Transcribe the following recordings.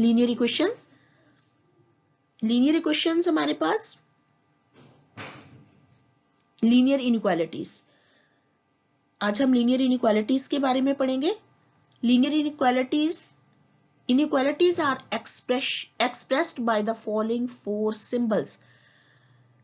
Linear equations, linear equations हमारे पास linear inequalities. आज हम लीनियर इनइक्वालिटीज के बारे में पढ़ेंगे। Linear inequalities are expressed by the following four symbols।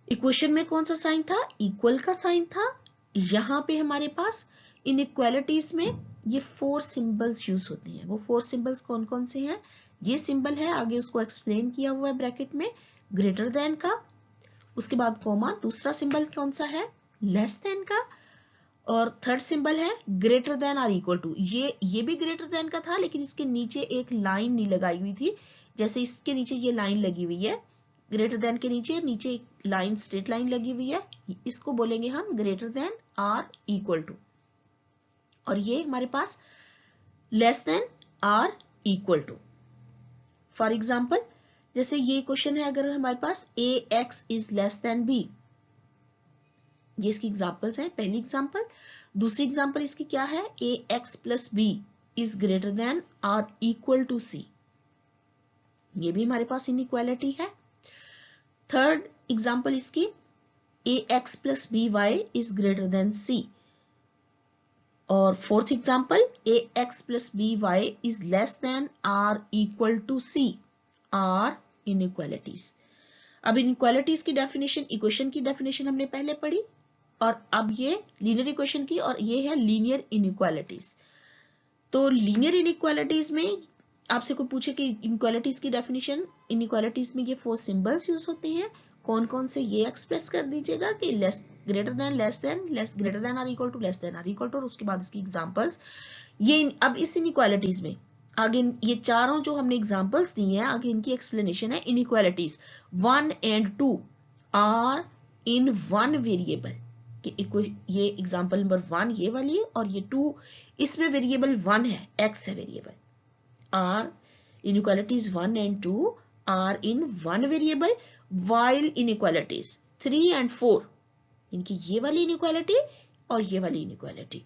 Equation में कौन सा साइन था? इक्वल का साइन था। यहां पे हमारे पास इनइक्वालिटीज में ये फोर सिंबल्स यूज होते हैं। वो फोर सिंबल्स कौन कौन से हैं? ये सिंबल है, आगे उसको एक्सप्लेन किया हुआ है ब्रैकेट में, ग्रेटर देन का, उसके बाद कॉमा, दूसरा सिंबल कौन सा है? लेस देन का, और थर्ड सिंबल है ग्रेटर देन और इक्वल टू। ये भी ग्रेटर देन का था, लेकिन इसके नीचे एक लाइन नहीं लगाई हुई थी। जैसे इसके नीचे ये लाइन लगी हुई है, ग्रेटर देन के नीचे एक लाइन, स्ट्रेट लाइन लगी हुई है, इसको बोलेंगे हम ग्रेटर देन और इक्वल टू। और ये हमारे पास लेस देन और इक्वल टू। फॉर एग्जाम्पल, जैसे ये क्वेश्चन है, अगर हमारे पास ax is less then b, ये इसकी एग्जाम्पल्स हैं। पहली एग्जाम्पल। दूसरी एग्जाम्पल इसकी क्या है? ax plus b is greater than और इक्वल टू c, ये भी हमारे पास इनइक्वालिटी है। थर्ड एग्जाम्पल इसकी ax plus by is greater than c। और fourth example ax plus by is less than और equal to c are inequalities. अब इनइक्वालिटीज की डेफिनेशन, इक्वेशन की डेफिनेशन हमने पहले पढ़ी, और अब ये लीनियर इक्वेशन की, और ये है लीनियर इनइक्वालिटीज। तो लीनियर इनइक्वालिटीज में आपसे कोई पूछे कि इनइक्वालिटीज की डेफिनेशन, इनइक्वालिटीज में ये फोर सिंबल्स यूज होते हैं, कौन कौन से, ये एक्सप्रेस कर दीजिएगा कि less greater than, less than, less greater than और इक्वल टू, लेस देन और इक्वल टू, और उसके बाद इसकी एग्जांपल्स। ये अब इस इनइक्वालिटीज में आगे ये चारों जो हमने एग्जांपल्स दिए हैं, आगे इनकी एक्सप्लेनेशन है। Inequalities 1 and 2 are in one variable, ये एग्जांपल नंबर 1 ये वाली है, और ये 2, इसमें वेरिएबल 1 है, x है वेरिएबल। Are inequalities 1 and 2 are in one variable, while inequalities 3 and 4, इनकी ये वाली इनइक्वालिटी और ये वाली inequality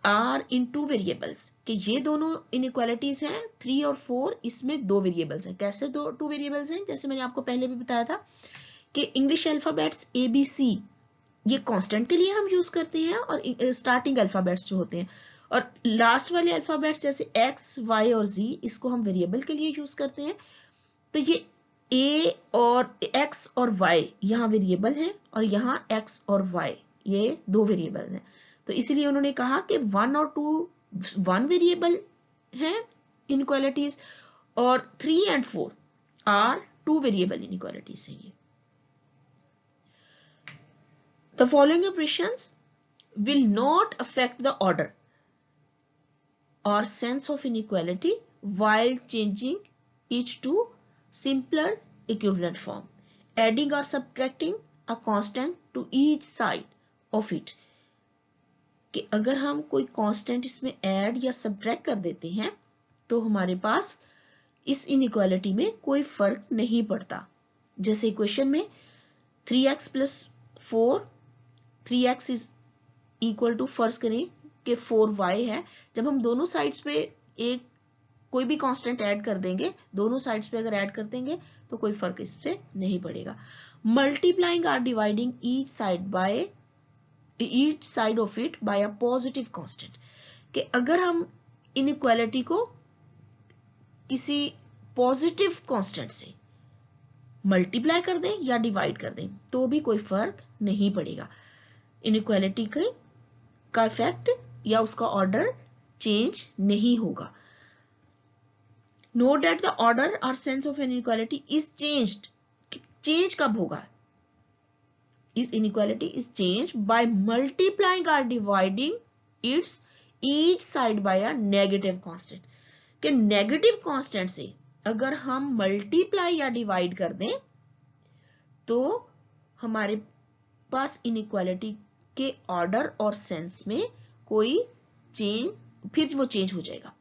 are in two variables, कि ये दोनों इनइक्वालिटीज हैं 3 और 4, इसमें दो वेरिएबल्स हैं। कैसे टू वेरिएबल्स हैं? जैसे मैंने आपको पहले भी बताया था कि इंग्लिश अल्फाबेट्स ABC ये कांस्टेंट के लिए हम यूज करते हैं, और स्टार्टिंग अल्फाबेट्स जो होते हैं, और लास्ट वाले अल्फाबेट्स जैसे X, Y और Z, इसको हम वेरिएबल के लिए यूज करते हैं। तो ये A और X और Y यहाँ वेरिएबल हैं, और यहाँ X और Y ये दो वेरिएबल हैं। तो इसीलिए उन्होंने कहा कि 1 और 2 वन वेरिएबल है इनइक्वालिटीज, और 3 and 4 are two variable inequalities है ये। The following operations will not affect the order or sense of inequality while changing it to simpler equivalent form, adding or subtracting a constant to each side of it। कि अगर हम कोई constant इसमें add या subtract कर देते हैं तो हमारे पास इस इनइक्वालिटी में कोई फर्क नहीं पड़ता। जैसे इक्वेशन में 3x plus 4, 3x is equal to, फर्ज करें कि 4y है, जब हम दोनों साइड्स पे एक कोई भी कांस्टेंट ऐड कर देंगे, दोनों साइड्स पे अगर ऐड कर देंगे तो कोई फर्क इससे नहीं पड़ेगा। मल्टीप्लाइंग और dividing each side of it by a positive constant, कि अगर हम इनइक्वालिटी को किसी पॉजिटिव कांस्टेंट से मल्टीप्लाई कर दें या डिवाइड कर दें तो भी कोई फर्क नहीं पड़ेगा। इनइक्वालिटी का इफेक्ट या उसका ऑर्डर चेंज नहीं होगा। नोट दैट द ऑर्डर और sense of inequality is changed, change कब होगा? इस inequality is change by multiplying और dividing its each side by a negative constant, कि नेगेटिव कांस्टेंट से अगर हम मल्टीप्लाई या डिवाइड कर दें तो हमारे पास इनइक्वालिटी के ऑर्डर और सेंस में कोई चेंज, फिर वो चेंज हो जाएगा।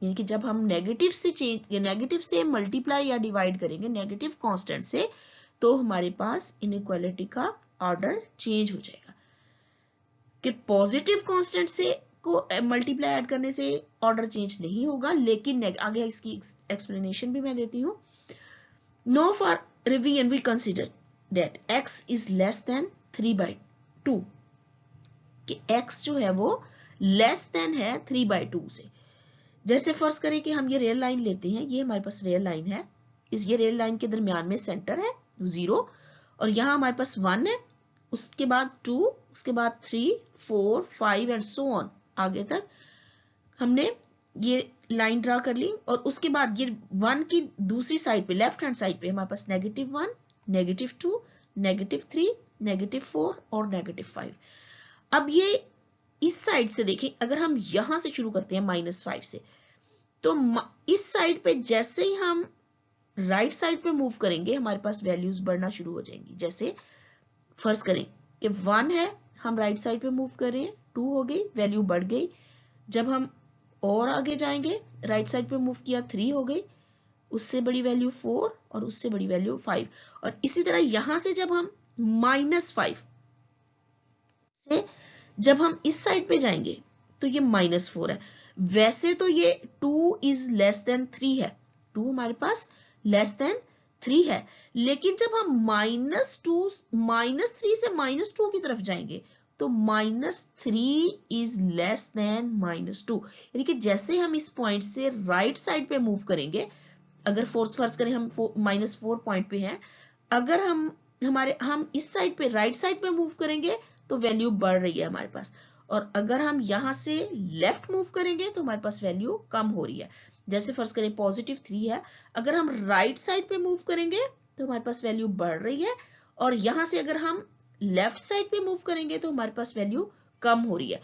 यानी कि जब हम नेगेटिव से मल्टीप्लाई या डिवाइड करेंगे नेगेटिव कांस्टेंट से, तो हमारे पास इनइक्वालिटी का ऑर्डर चेंज हो जाएगा। कि पॉजिटिव कांस्टेंट से को मल्टीप्लाई ऐड करने से ऑर्डर चेंज नहीं होगा, लेकिन आगे इसकी एक्सप्लेनेशन भी मैं देती हूँ. No for revision we consider that x is less than 3/2, कि x जो है वो लेस देन है 3/2 से. जैसे फर्ज करें कि हम ये रियल लाइन लेते हैं, ये हमारे पास रियल लाइन है, ये रियल लाइन के दरमियान में सेंटर है 0, और यहाँ हमारे पास 1 है, उसके बाद 2, उसके बाद 3, 4, 5 एंड सो ऑन आगे तक हमने ये लाइन ड्रा कर ली. और उसके बाद ये 1 की दूसरी साइड पे, लेफ्ट हैंड साइड पे हमारे पास -1, -2, -3, -4 और -5. अब ये इस साइड से देखें, अगर हम यहां से शुरू करते हैं -5 से, तो इस साइड पे जैसे ही हम राइट साइड पे मूव करेंगे हमारे पास वैल्यूज बढ़ना शुरू हो जाएंगी. जैसे फर्ज करें कि 1 है, हम राइट साइड पे मूव कर रहे हैं, 2 हो गई, वैल्यू बढ़ गई. जब हम और आगे जाएंगे, राइट साइड पे मूव किया, 3 हो गई, उससे बड़ी वैल्यू 4 और उससे बड़ी वैल्यू 5. और इसी तरह यहां से जब हम -5 से जब हम इस साइड पे जाएंगे तो ये -4 है. वैसे तो ये 2 इज लेस देन 3 है, 2 हमारे पास लेस देन 3 है, लेकिन जब हम -3 से -2 की तरफ जाएंगे तो -3 इज लेस देन -2. यानी कि जैसे हम इस पॉइंट से राइट साइड पे मूव करेंगे, अगर फर्ज करें हम -4 पॉइंट पे हैं, अगर हम इस साइड पे राइट साइड पे मूव करेंगे तो वैल्यू बढ़ रही है हमारे पास, और अगर हम यहां से लेफ्ट मूव करेंगे तो हमारे पास वैल्यू कम हो रही है. जैसे फर्ज करें +3 है, अगर हम राइट साइड पे मूव करेंगे तो हमारे पास वैल्यू बढ़ रही है, और यहां से अगर हम लेफ्ट साइड पे मूव करेंगे तो हमारे पास वैल्यू कम हो रही है.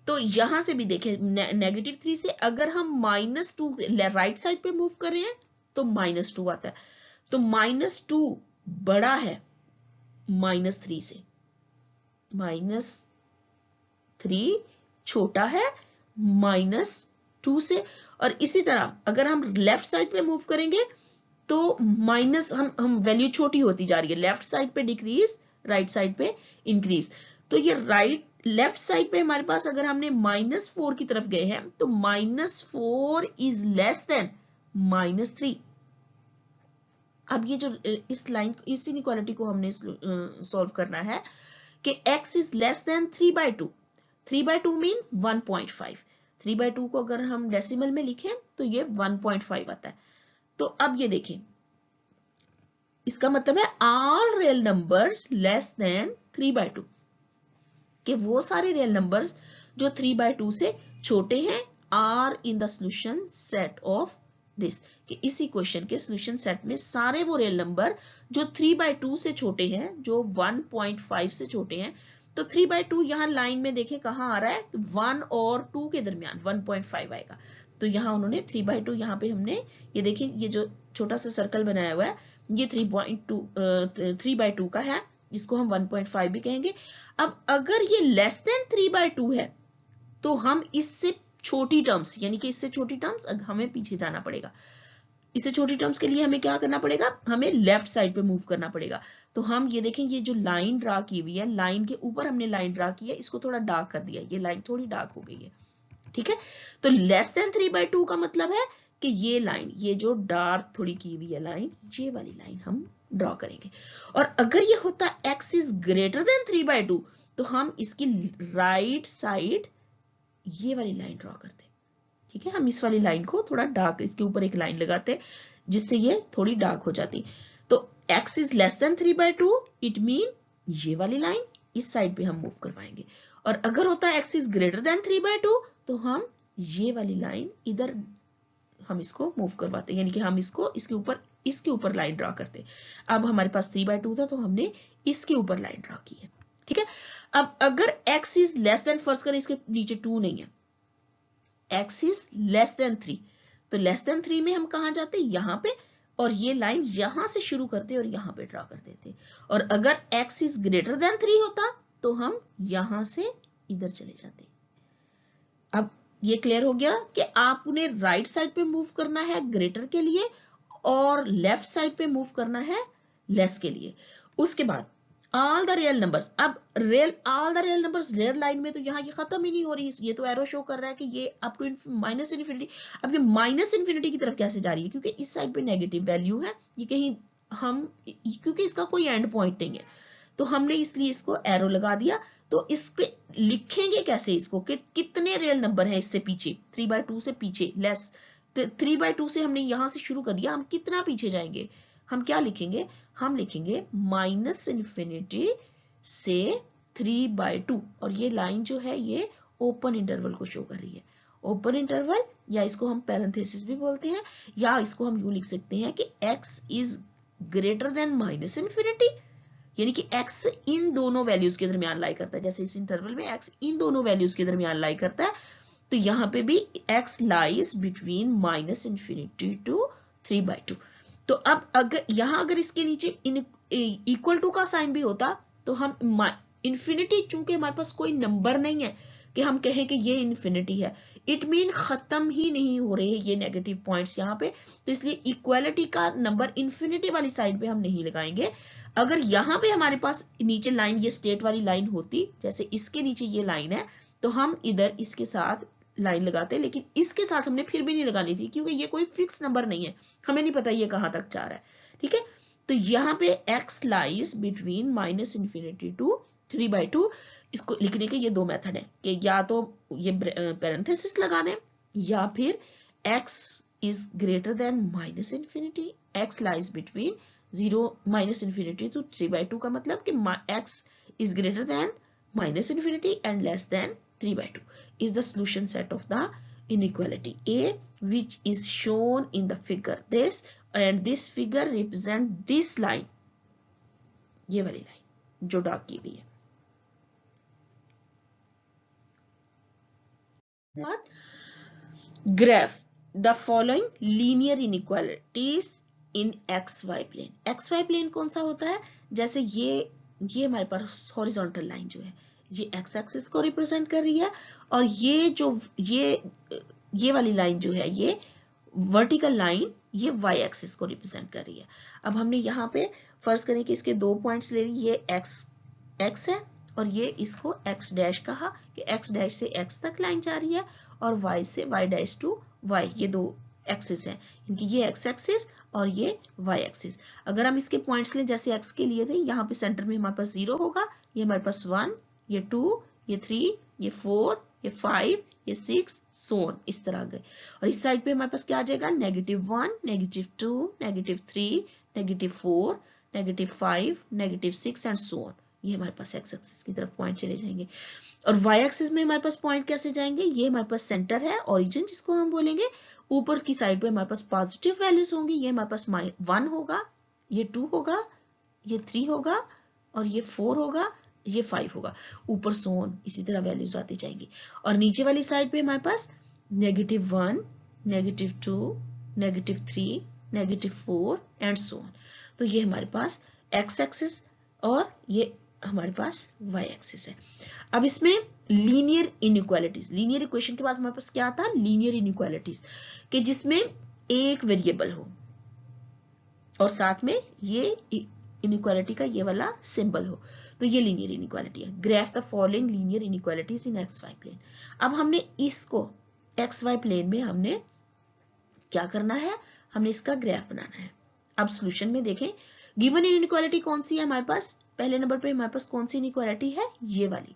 तो यहां से भी देखें, -3 से अगर हम -2 राइट साइड पे मूव कर रहे हैं तो -2 आता है. तो -2 बड़ा है -3 से, -3 छोटा है -2 से. और इसी तरह अगर हम लेफ्ट साइड पे मूव करेंगे तो हम वैल्यू छोटी होती जा रही है, लेफ्ट साइड पे डिक्रीज, राइट साइड पे इंक्रीज. तो ये लेफ्ट साइड पे हमारे पास अगर हमने -4 की तरफ गए हैं तो -4 इज लेस देन -3. अब ये जो इस इनइक्वालिटी को हमने सॉल्व करना है कि x is less than 3/2. 3/2 mean 1.5. 3/2 को अगर हम डेसिमल में लिखें तो ये 1.5 आता है. तो अब ये देखें, इसका मतलब है all real numbers less than 3/2, कि वो सारे रियल नंबर्स जो 3/2 से छोटे हैं are in the solution set of this, कि इसी क्वेश्चन के सॉल्यूशन सेट में सारे वो रियल नंबर जो 3/2 से छोटे हैं, जो 1.5 से छोटे हैं. तो 3/2 यहाँ लाइन में देखें कहाँ आ रहा है, 1 और 2 के दरमियान 1.5 आएगा. तो यहाँ उन्होंने 3/2, यहाँ पे हमने ये देखें, ये जो छोटा सा सर्कल बनाया हुआ है ये 3/2 का है, जिसको हम 1.5 भी कहेंगे. अब अगर ये लेस देन 3/2 है तो हम इससे छोटी टर्म्स, यानी कि इससे छोटी टर्म्स हमें पीछे जाना पड़ेगा. इससे छोटी टर्म्स के लिए हमें क्या करना पड़ेगा, हमें लेफ्ट साइड पे मूव करना पड़ेगा. तो हम ये देखें, ये जो लाइन ड्रा की हुई है, लाइन के ऊपर हमने लाइन ड्रा की है, इसको थोड़ा डार्क कर दिया, ये लाइन थोड़ी डार्क हो गई है. ठीक है, तो लेस देन 3/2 का मतलब है कि ये लाइन, ये जो डार्क थोड़ी की हुई है लाइन, ये वाली लाइन हम ड्रॉ करेंगे. और अगर ये होता x इज ग्रेटर देन 3/2 तो हम इसकी राइट साइड ये वाली लाइन ड्रॉ करते. ठीक है, हम इस वाली लाइन को थोड़ा डार्क, इसके ऊपर एक लाइन लगाते जिससे ये थोड़ी डार्क हो जाती. तो x is less than 3/2, it mean ये वाली लाइन इस साइड पे हम मूव करवाएंगे. और अगर होता है x इज ग्रेटर देन 3/2 तो हम ये वाली लाइन इधर हम इसको मूव करवाते, यानी कि हम इसको इसके ऊपर लाइन ड्रॉ करते. अब हमारे पास 3/2 था तो हमने इसके ऊपर लाइन ड्रॉ की है. ठीक है, अब अगर x is less then, first करें इसके नीचे 2 नहीं है, x इज लेस देन 3, तो लेस देन 3 में हम कहां जाते, यहां पे, और ये लाइन यहां से शुरू करते और यहां पे ड्रॉ कर देते. और अगर x इज ग्रेटर देन 3 होता तो हम यहां से इधर चले जाते. अब ये क्लियर हो गया कि आपने राइट साइड पे मूव करना है ग्रेटर के लिए और लेफ्ट साइड पे मूव करना है लेस के लिए. उसके बाद ऑल द रियल नंबर्स, अब real all the real numbers real line में तो यहाँ ये खत्म ही नहीं हो रही, ये तो एरो शो कर रहा है कि ये अप टू माइनस इन्फिनिटी। अब ये माइनस इन्फिनिटी की तरफ कैसे जा रही है, क्योंकि इस साइड पे नेगेटिव वैल्यू है, ये कहीं हम, क्योंकि इसका कोई एंड पॉइंट नहीं है तो हमने इसलिए इसको एरो लगा दिया। तो इसके लिखेंगे कैसे इसको कि कितने रियल नंबर है इससे पीछे, 3/2 से पीछे लेस, 3/2 से हमने यहां से शुरू कर दिया, हम कितना पीछे जाएंगे, हम क्या लिखेंगे, हम लिखेंगे माइनस इन्फिनिटी से 3/2, और ये लाइन जो है ये ओपन इंटरवल को शो कर रही है, ओपन इंटरवल, या इसको हम पैरेंथेसिस भी बोलते हैं, या इसको हम यूं लिख सकते हैं कि x is greater than minus infinity, यानी कि x इन दोनों वैल्यूज के दरमियान लाई करता है, जैसे इस इंटरवल में x इन दोनों वैल्यूज के दरमियान लाई करता है, तो यहां पे भी x lies between minus infinity to 3/2। तो अब अगर यहां अगर इसके नीचे इक्वल टू का साइन भी होता तो हम इन्फिनिटी, चूंकि हमारे पास कोई नंबर नहीं है कि हम कहें कि ये इन्फिनिटी है, इट मीन खत्म ही नहीं हो रहे ये नेगेटिव पॉइंट्स यहाँ पे, तो इसलिए इक्वालिटी का नंबर इन्फिनिटी वाली साइड पे हम नहीं लगाएंगे। अगर यहाँ पे हमारे पास नीचे लाइन ये स्टेट वाली लाइन होती, जैसे इसके नीचे ये लाइन है, तो हम इधर इसके साथ लाइन लगाते, लेकिन इसके साथ हमने फिर भी नहीं लगानी थी क्योंकि ये कोई फिक्स नंबर नहीं है, हमें नहीं पता ये कहां तक जा रहा है, ठीक है। तो यहाँ पे x lies between minus infinity to 3/2, इसको लिखने के ये दो मेथड है कि या तो ये पैरेंथेसिस लगा दें, या फिर x is greater than minus infinity, x lies between 0 minus infinity to 3/2 का मतलब कि x is greater than minus infinity and less than 3/2 is the solution set of the inequality A, which is shown in the figure this, and this figure represent this line, ये वाली line जो dark की हुई है। Graph the following linear inequalities in xy plane, xy plane कौन सा होता है, जैसे ये हमारे पास हॉरिजॉन्टल लाइन जो है ये x एक्सिस को रिप्रेजेंट कर रही है, और ये जो ये वाली लाइन जो है ये वर्टिकल लाइन ये y एक्सिस को रिप्रेजेंट कर रही है। अब हमने यहाँ पे फर्ज करें कि इसके दो पॉइंट्स ले लिए, ये x है और ये इसको x डैश कहा कि x डैश से x तक लाइन जा रही है, और y से y डैश टू y, ये दो एक्सिस है इनकी, ये x एक्सिस और ये y एक्सिस। अगर हम इसके पॉइंट्स लें जैसे x के लिए थे, यहाँ पे सेंटर में हमारे पास 0 होगा, ये हमारे पास 1, ये 2, ये 3, ये 4, ये 5, ये 6, सोन इस तरह गए, और इस साइड पे हमारे पास क्या आ जाएगा, -1, -2, -3, -4, -5, -6 एंड सोन, ये हमारे पास x एक्सिस की तरफ पॉइंट चले जाएंगे। और y एक्सिस में हमारे पास पॉइंट कैसे जाएंगे, ये हमारे पास सेंटर है, ओरिजिन जिसको हम बोलेंगे, ऊपर की साइड पे हमारे पास पॉजिटिव वैल्यूज होंगी, ये हमारे पास 1 होगा, ये 2 होगा, ये 3 होगा, और ये 4 होगा, ये 5 होगा, ऊपर सोन इसी तरह वैल्यूज आती जाएंगी। और नीचे वाली साइड पे हमारे पास -1, -2, -3, -4 एंड सोन। तो ये हमारे पास x एक्सिस और ये हमारे पास y एक्सिस है। अब इसमें लीनियर इनइक्वालिटीज, लीनियर इक्वेशन के बाद हमारे पास क्या आता है, लीनियर इनइक्वालिटीज, कि जिसमें एक वेरिएबल हो और साथ में ये इनइक्वालिटी का ये वाला सिंबल हो, तो ये लीनियर इनइक्वालिटी है। Graph the following linear inequalities in xy plane. अब हमने इसको xy प्लेन में हमने क्या करना है, हमने इसका ग्राफ बनाना है। अब सॉल्यूशन में देखें, गिवन इनइक्वालिटी कौन सी है हमारे पास, पहले नंबर पे हमारे पास कौन सी इनइक्वालिटी है, ये वाली,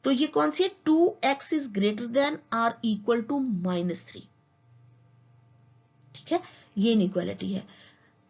तो ये कौन सी है, 2x is greater than or equal to -3, ठीक है, ये इनइक्वालिटी है।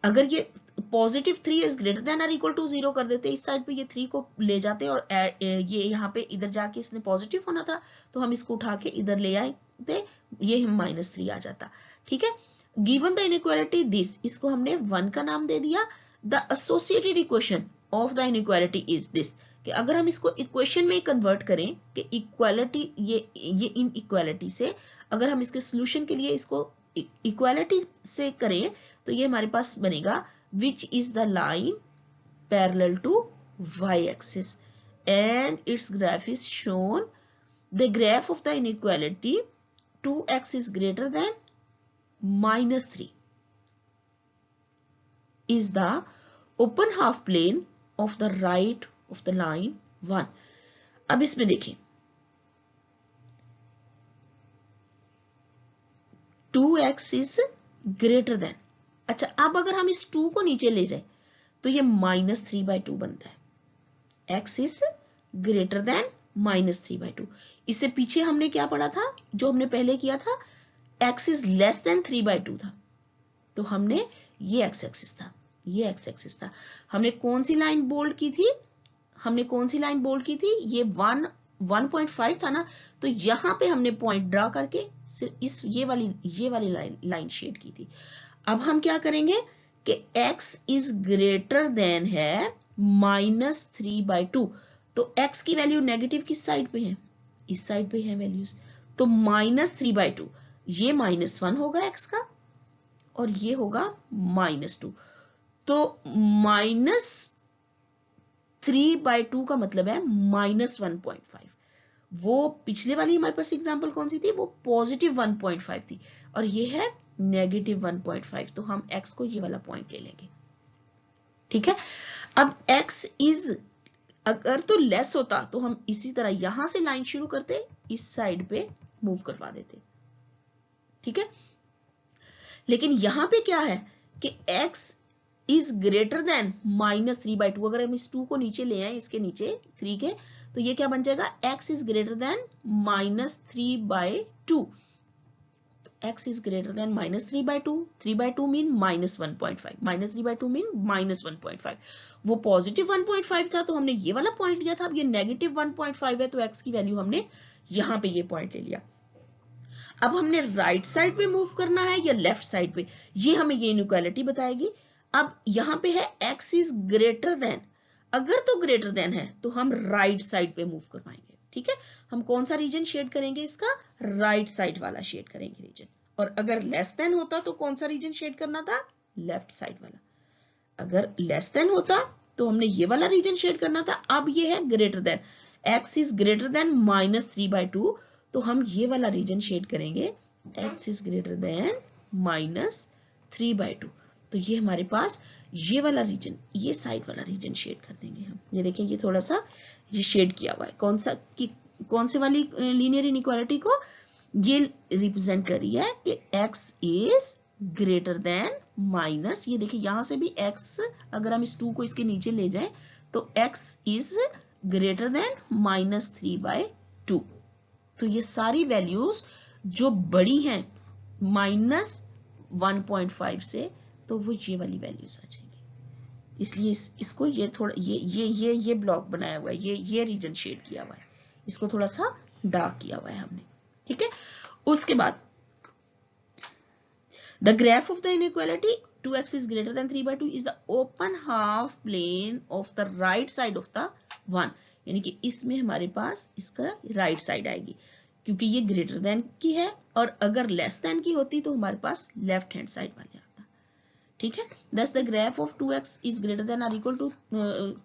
अगर ये +3 is greater than or equal to 0 कर देते, इस साइड पे ये 3 को ले जाते और ये यहाँ पे इधर जाके इसने पॉजिटिव होना था तो हम इसको उठा के इधर ले आए थे, ये हम -3 आ जाता, ठीक है। गिवन द इनइक्वालिटी दिस, इसको हमने 1 का नाम दे दिया। The associated equation of the inequality is this, कि अगर हम इसको इक्वेशन में कन्वर्ट करें कि इक्वालिटी ये इन इक्वालिटी से अगर हम इसके सोल्यूशन के लिए इसको इक्वालिटी से करें तो ये हमारे पास बनेगा which is the line parallel to y axis and its graph is shown, the graph of the inequality 2x is greater than -3 is the open half plane of the right of the line 1। अब इसमें देखें 2x is greater then, अच्छा अब अगर हम इस 2 को नीचे ले जाए तो ये -3/2 बनता है। x is greater then -3/2। इससे पीछे हमने क्या पढ़ा था, जो हमने पहले किया था, x इज लेस देन 3/2 था, तो हमने ये x एक्सिस था, ये x एक्सिस था। हमने कौन सी लाइन बोल्ड की थी, हमने कौन सी लाइन बोल्ड की थी, ये 1.5 था ना, तो यहां पे हमने पॉइंट ड्रा करके इस ये वाली लाइन शेड की थी। अब हम क्या करेंगे कि x इज ग्रेटर देन है -3/2, तो x की वैल्यू नेगेटिव किस साइड पे है, इस साइड पे है वैल्यूज, तो -3/2 ये -1 होगा x का और ये होगा -2, तो -3/2 का मतलब है -1.5। वो पिछले वाली हमारे पास एग्जांपल कौन सी थी, वो +1.5 थी और ये है -1.5, तो हम x को ये वाला पॉइंट ले लेंगे। ठीक है, अब x इज अगर तो लेस होता तो हम इसी तरह यहां से लाइन शुरू करते, इस साइड पे मूव करवा देते। ठीक है, लेकिन यहां पे क्या है कि x इज ग्रेटर देन -3/2। अगर हम इस 2 को नीचे ले आए, इसके नीचे 3 के, तो ये क्या बन जाएगा, x is greater then -3/2। x is greater then -3/2, 3/2 mean -1.5, -3/2 mean -1.5। वो +1.5 था तो हमने ये वाला पॉइंट लिया था, अब ये -1.5 है तो x की वैल्यू हमने यहां पे ये पॉइंट ले लिया। अब हमने राइट साइड पे मूव करना है या लेफ्ट साइड पे, ये हमें ये इनइक्वालिटी बताएगी। अब यहां पे है x इज ग्रेटर देन, अगर तो ग्रेटर देन है तो हम राइट साइड पे मूव करवाएंगे। ठीक है, हम कौन सा रीजन शेड करेंगे, इसका राइट साइड वाला शेड करेंगे रीजन, और अगर लेस देन होता तो कौन सा रीजन शेड करना था, लेफ्ट साइड वाला। अगर लेस देन होता तो हमने ये वाला रीजन शेड करना था। अब ये है greater than, x is greater then -3/2, तो हम ये वाला रीजन शेड करेंगे, x इज ग्रेटर देन -3/2। तो ये हमारे पास ये वाला रीजन, ये साइड वाला रीजन शेड कर देंगे हम। ये देखें, ये थोड़ा सा ये शेड किया हुआ है, कौन से वाली लीनियर इनइक्वालिटी को, ये रिप्रेजेंट कर रही है कि x is greater than minus, ये देखिए यहां से भी x, अगर हम इस 2 को इसके नीचे ले जाएं तो x इज ग्रेटर देन -3/2। तो ये सारी वैल्यूज जो बड़ी हैं -1.5 से, तो वो ये वाली वैल्यूज आ जाएंगी। इसलिए इसको ये थोड़ा ये ब्लॉक बनाया हुआ है, ये रीजन शेड किया हुआ है, इसको थोड़ा सा डार्क किया हुआ है हमने। ठीक है, उसके बाद the graph of the inequality 2x is greater than 3/2 is the open half plane of the right side of the 1, यानी कि इसमें हमारे पास इसका राइट साइड आएगी, क्योंकि ये ग्रेटर देन की है, और अगर लेस देन की होती तो हमारे पास लेफ्ट हैंड साइड वाले आता। ठीक है, thus the graph of 2x is greater than or equal to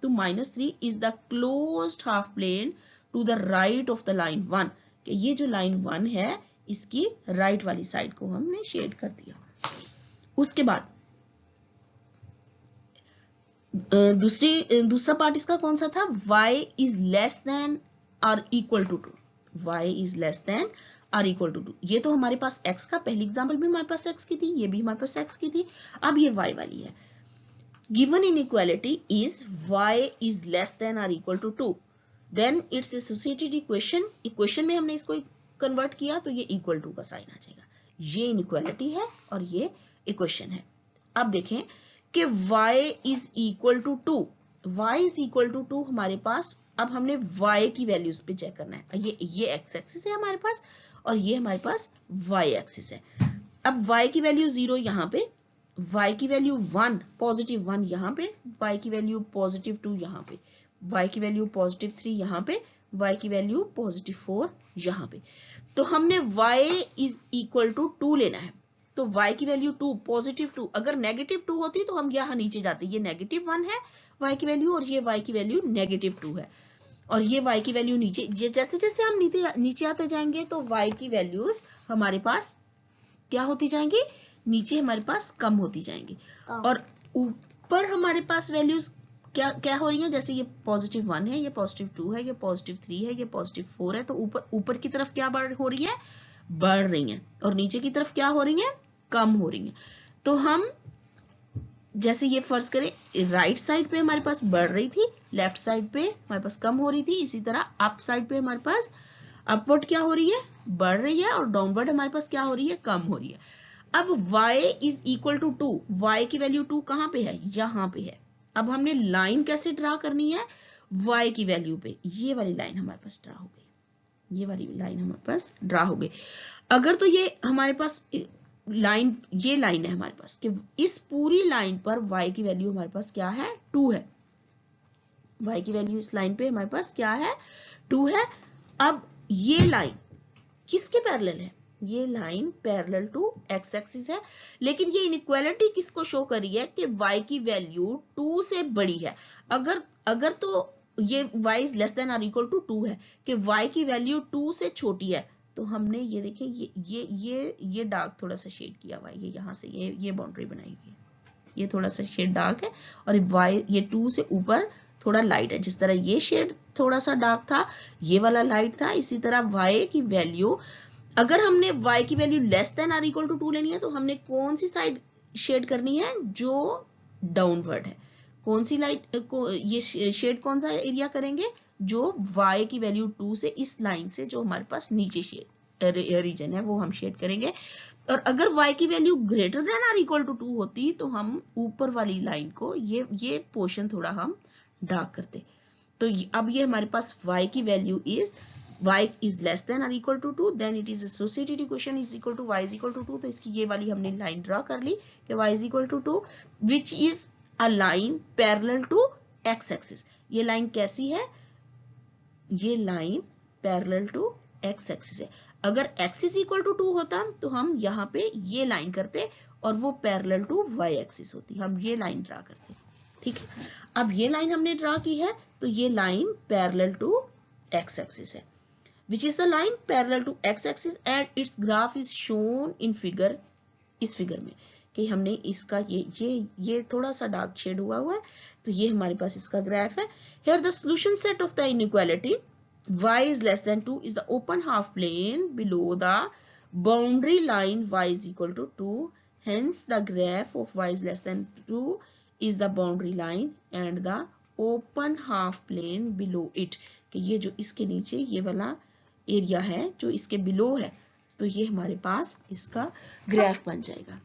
-3 is the closed half plane to the right of the line 1, कि ये जो लाइन 1 है इसकी राइट वाली साइड को हमने शेड कर दिया। उसके बाद दूसरा पार्ट इसका कौन सा था, y इज लेस देन और equal to 2, y is less than और इक्वल टू 2। ये तो हमारे पास x का, पहली एग्जांपल भी हमारे पास x की थी, ये भी हमारे पास x की थी, अब ये y वाली है। Given inequality is y is less than और equal to 2, then its associated equation में हमने इसको कन्वर्ट किया तो ये इक्वल टू का साइन आ जाएगा। ये इनइक्वालिटी है और ये इक्वेशन है। अब देखें कि y is equal to 2, y is equal to 2 हमारे पास, अब हमने y की वैल्यूज पे चेक करना है। ये x एक्सिस है हमारे पास और ये हमारे पास y एक्सिस है। अब y की वैल्यू 0 यहाँ पे, y की वैल्यू 1 पॉजिटिव 1 यहाँ पे, y की वैल्यू पॉजिटिव 2 यहाँ पे, y की वैल्यू पॉजिटिव 3 यहाँ पे, y की वैल्यू पॉजिटिव 4 यहाँ पे। तो हमने y इज इक्वल टू 2 लेना है, तो y की वैल्यू 2 पॉजिटिव 2, अगर नेगेटिव 2 होती तो हम यहाँ नीचे जाते, ये नेगेटिव 1 है y की वैल्यू और ये y की वैल्यू नेगेटिव 2 है, और ये y की वैल्यू नीचे, जैसे जैसे हम नीचे आते जाएंगे तो y की वैल्यूज हमारे पास क्या होती जाएंगी, नीचे हमारे पास कम होती जाएंगी, और ऊपर हमारे पास वैल्यूज क्या क्या हो रही है, जैसे ये +1 है, ये +2 है, ये +3 है, ये +4 है, तो ऊपर की तरफ क्या हो रही है, बढ़ रही है, और नीचे की तरफ क्या हो रही है, कम हो रही है। तो हम जैसे ये फर्ज करें, राइट साइड पे हमारे पास बढ़ रही थी, लेफ्ट साइड पे हमारे पास कम हो रही थी, इसी तरह अप साइड पे हमारे पास अपवर्ड क्या हो रही है, बढ़ रही है, और डाउनवर्ड हमारे पास क्या हो रही है, कम हो रही है। अब y is equal to 2, y की वैल्यू 2 कहां पे है, यहां पे है। अब हमने लाइन कैसे ड्रा करनी है, y की वैल्यू पे ये वाली लाइन हमारे पास ड्रा हो गई, ये वाली लाइन हमारे पास ड्रा हो गई। अगर तो ये हमारे पास लाइन, ये लाइन है हमारे पास कि इस पूरी लाइन पर y की वैल्यू हमारे पास क्या है, 2 है। y की वैल्यू इस लाइन पे हमारे पास क्या है, 2 है। अब ये लाइन किसके पैरेलल है, ये line parallel to x axis है, लेकिन ये इनइक्वालिटी किसको शो कर रही है कि y की वैल्यू 2 से बड़ी है। अगर तो ये y इज लेस देन और इक्वल टू 2 है, कि y की वैल्यू 2 से छोटी है, तो हमने ये देखिए ये डार्क थोड़ा सा शेड किया हुआ है, ये यहाँ से ये बाउंड्री बनाई हुई है, ये थोड़ा सा शेड डार्क है, और y ये 2 से ऊपर थोड़ा लाइट है। जिस तरह ये शेड थोड़ा सा डार्क था, ये वाला लाइट था, इसी तरह y की वैल्यू, अगर हमने y की वैल्यू लेस देन और इक्वल टू 2 लेनी है, तो हमने कौन सी साइड शेड करनी है, जो डाउनवर्ड है। कौन सी लाइट को ये शेड कौन सा एरिया करेंगे, जो y की वैल्यू 2 से इस लाइन से जो हमारे पास नीचे शेड रीजन है वो हम शेड करेंगे। और अगर y की वैल्यू ग्रेटर देन और इक्वल टू 2 होती तो हम ऊपर वाली लाइन को ये पोर्शन थोड़ा हम डार्क करते। तो अब ये हमारे पास y की value is y is less than or equal to 2, then it is associated equation is equal to y is equal to 2। तो इसकी ये वाली हमने लाइन ड्रा कर ली कि y is equal to 2 which is a line parallel to x axis। ये line कैसी है, ये line parallel to x axis है। अगर x इज इक्वल टू 2 होता तो हम यहाँ पे ये लाइन करते और वो पैरेलल टू y एक्सिस होती, हम ये लाइन ड्रा करते, ठीक है। अब ये लाइन हमने ड्रा की है, तो ये line parallel to x axis है, which is the line parallel to x axis and its graph is shown in figure। इस फिगर में कि हमने इसका ये थोड़ा सा डार्क शेड हुआ है, तो ये हमारे पास इसका ग्राफ है। Here the solution set of the inequality y is less than 2 is the open half plane below the boundary line y is equal to 2, hence the graph of y is less than 2 is the boundary line and the open half plane below it। कि ये जो इसके नीचे ये वाला area है जो इसके बिलो है, तो ये हमारे पास इसका ग्राफ बन जाएगा।